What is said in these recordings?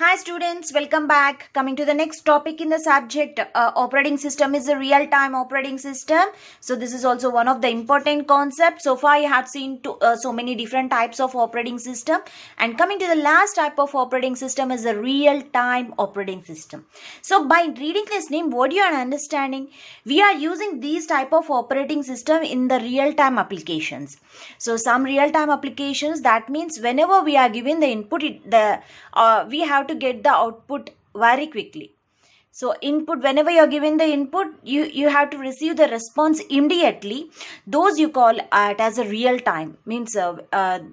Hi students, welcome back. Coming to the next topic in the subject, operating system is a real-time operating system. So this is also one of the important concepts. So far you have seen so many different types of operating system, and coming to the last type of operating system is a real-time operating system. So by reading this name, what you are understanding, we are using these type of operating system in the real-time applications. So some real-time applications, that means whenever we are given the input, we have to get the output very quickly. So input, whenever you're given the input, you have to receive the response immediately. Those you call it as a real time, means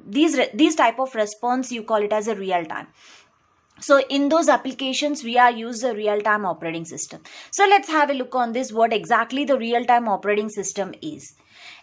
these type of response you call it as a real time. So in those applications, we are used a real-time operating system. So let's have a look on this, what exactly the real-time operating system is.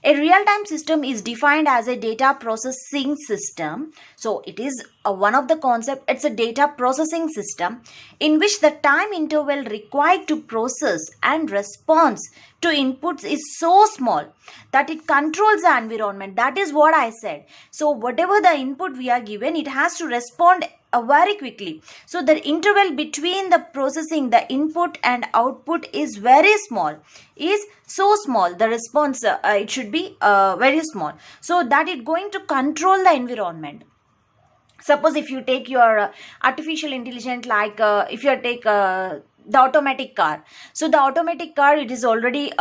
A real-time system is defined as a data processing system. So it is one of the concept. It's a data processing system in which the time interval required to process and response to inputs is so small that it controls the environment. That is what I said. So whatever the input we are given, it has to respond very quickly. So the interval between the processing the input and output is very small, is so small. The response it should be very small, so that it going to control the environment. Suppose if you take your artificial intelligence, like if you take the automatic car. So the automatic car, it is already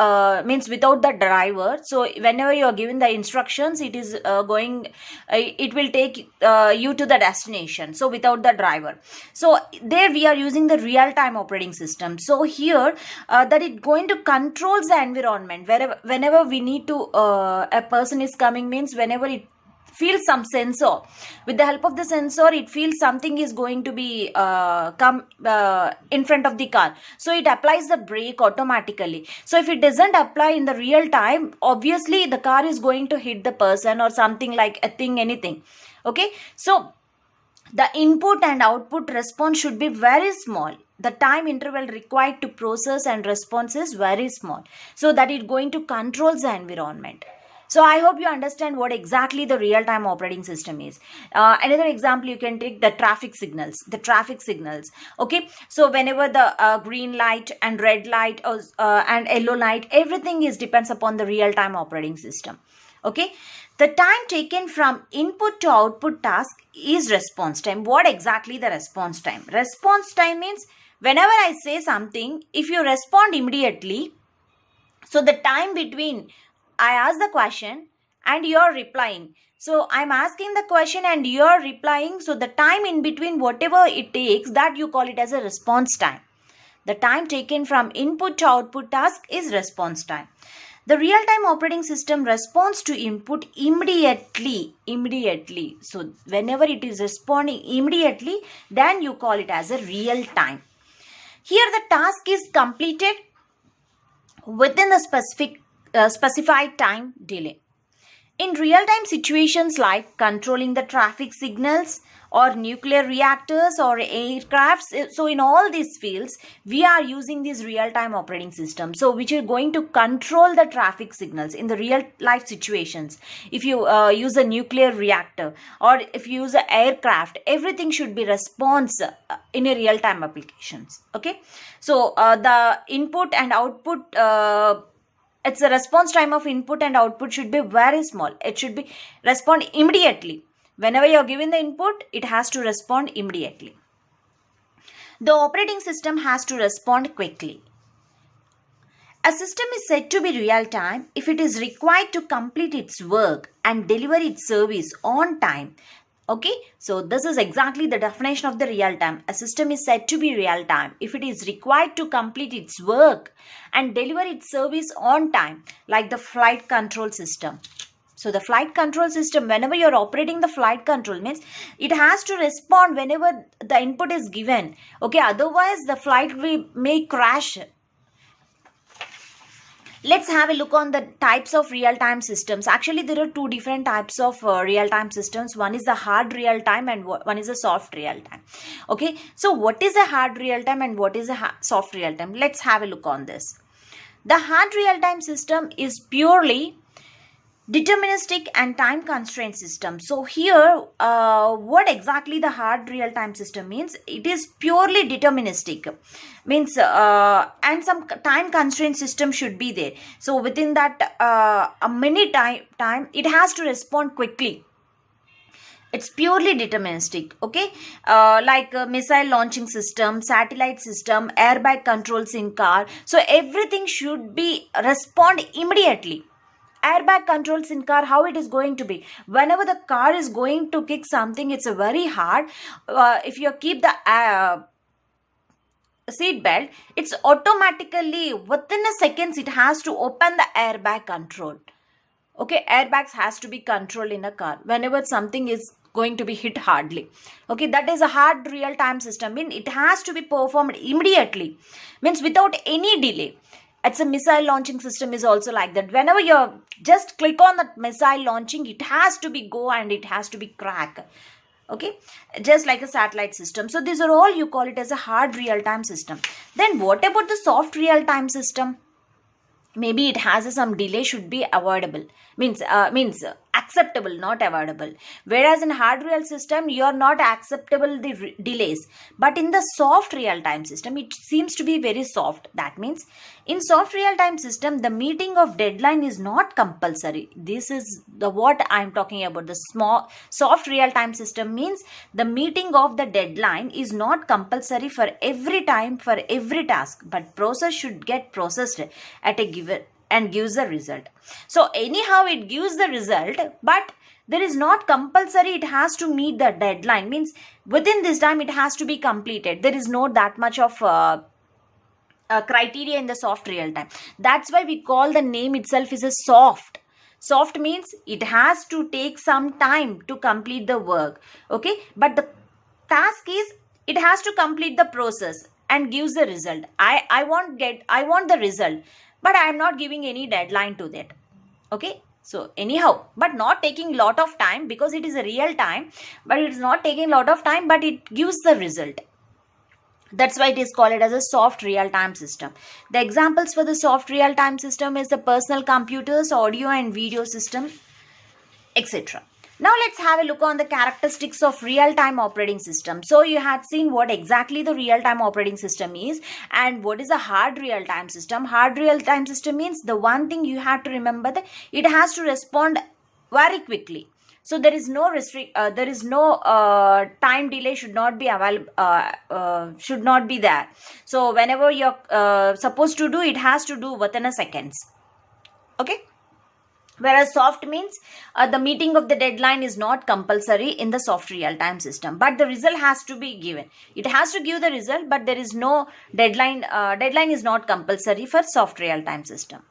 means without the driver. So whenever you are given the instructions, it is it will take you to the destination. So without the driver. So there we are using the real-time operating system. So here that it going to controls the environment. Whenever we need to a person is coming, means whenever it feels some sensor, with the help of the sensor it feels something is going to be come in front of the car, so it applies the brake automatically. So if it doesn't apply in the real time, obviously the car is going to hit the person or something, like a thing, anything. Okay, so the input and output response should be very small. The time interval required to process and response is very small, so that it going to control the environment. So I hope you understand what exactly the real-time operating system is. Another example, you can take the traffic signals. The traffic signals. Okay. So whenever the green light and red light and yellow light, everything is depends upon the real-time operating system. Okay. The time taken from input to output task is response time. What exactly the response time? Response time means whenever I say something, if you respond immediately, so the time between I ask the question and you're replying. So I'm asking the question and you're replying. So the time in between, whatever it takes, that you call it as a response time. The time taken from input to output task is response time. The real-time operating system responds to input immediately. So whenever it is responding immediately, then you call it as a real time. Here the task is completed within the specified time delay. In real-time situations like controlling the traffic signals or nuclear reactors or aircrafts, so in all these fields, we are using this real-time operating system. So which is going to control the traffic signals in the real-life situations. If you use a nuclear reactor or if you use an aircraft, everything should be response in a real-time applications. Okay. So the input and output, it's a response time of input and output should be very small. It should be respond immediately. Whenever you're given the input, it has to respond immediately. The operating system has to respond quickly. A system is said to be real time if it is required to complete its work and deliver its service on time. Okay, so this is exactly the definition of the real time. A system is said to be real time if it is required to complete its work and deliver its service on time, like the flight control system. So the flight control system, whenever you're operating the flight control, means it has to respond whenever the input is given. Okay, otherwise the flight may crash. Let's have a look on the types of real-time systems. Actually, there are two different types of real-time systems. One is the hard real-time and one is a soft real-time. Okay, so what is a hard real-time and what is a soft real-time? Let's have a look on this. The hard real-time system is purely Deterministic and time constraint system. So here, what exactly the hard real-time system means? It is purely deterministic, means and some time constraint system should be there. So within that a minute time it has to respond quickly. It's purely deterministic. Okay, like missile launching system, satellite system, airbag controls in car. So everything should be respond immediately. Airbag controls in car, how it is going to be? Whenever the car is going to kick something, it's a very hard. If you keep the seat belt, it's automatically within a seconds it has to open the airbag control. Okay, airbags has to be controlled in a car whenever something is going to be hit hardly. Okay, that is a hard real time system. Mean it has to be performed immediately, means without any delay. It's a missile launching system is also like that. Whenever you just click on the missile launching, it has to be go and it has to be crack. Okay, just like a satellite system. So these are all, you call it as a hard real time system. Then what about the soft real time system? Maybe it has some delay should be avoidable, means acceptable, not avoidable. Whereas in hard real system you are not acceptable the delays, but in the soft real time system it seems to be very soft. That means in soft real time system the meeting of deadline is not compulsory. This is the what I am talking about. The small soft real time system means the meeting of the deadline is not compulsory for every time, for every task, but process should get processed at a given and gives the result. So anyhow it gives the result, but there is not compulsory it has to meet the deadline, means within this time it has to be completed. There is no that much of criteria in the soft real time. That's why we call the name itself is a soft. Soft means it has to take some time to complete the work. Okay, but the task is it has to complete the process and gives the result. I want the result, but I am not giving any deadline to that. Okay, so anyhow, but not taking lot of time, because it is a real time, but it is not taking lot of time, but it gives the result. That's why it is called as a soft real time system. The examples for the soft real time system is the personal computers, audio and video system, etc. Now let's have a look on the characteristics of real-time operating system. So you had seen what exactly the real-time operating system is and what is a hard real-time system. Hard real-time system means the one thing you have to remember that it has to respond very quickly. So there is no time delay should not be available, should not be there. So whenever you're supposed to do, it has to do within a seconds. Okay. Whereas soft means the meeting of the deadline is not compulsory in the soft real-time system, but the result has to be given. It has to give the result, but there is no deadline. Deadline is not compulsory for soft real-time system.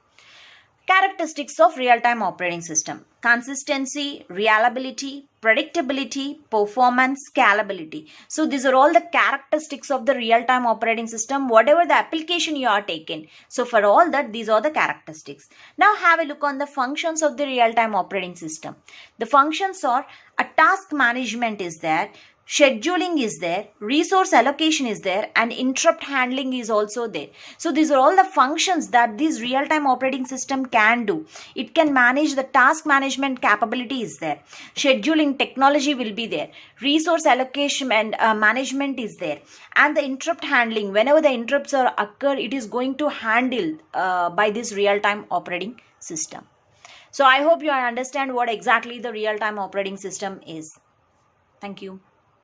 Characteristics of real-time operating system: consistency, reliability, predictability, performance, scalability. So these are all the characteristics of the real-time operating system, whatever the application you are taking. So for all that, these are the characteristics. Now have a look on the functions of the real-time operating system. The functions are: a task management is there, scheduling is there, resource allocation is there, and interrupt handling is also there. So these are all the functions that this real-time operating system can do. It can manage the task management capability is there. Scheduling technology will be there. Resource allocation and management is there. And the interrupt handling, whenever the interrupts are occur, it is going to handle by this real-time operating system. So I hope you understand what exactly the real-time operating system is. Thank you.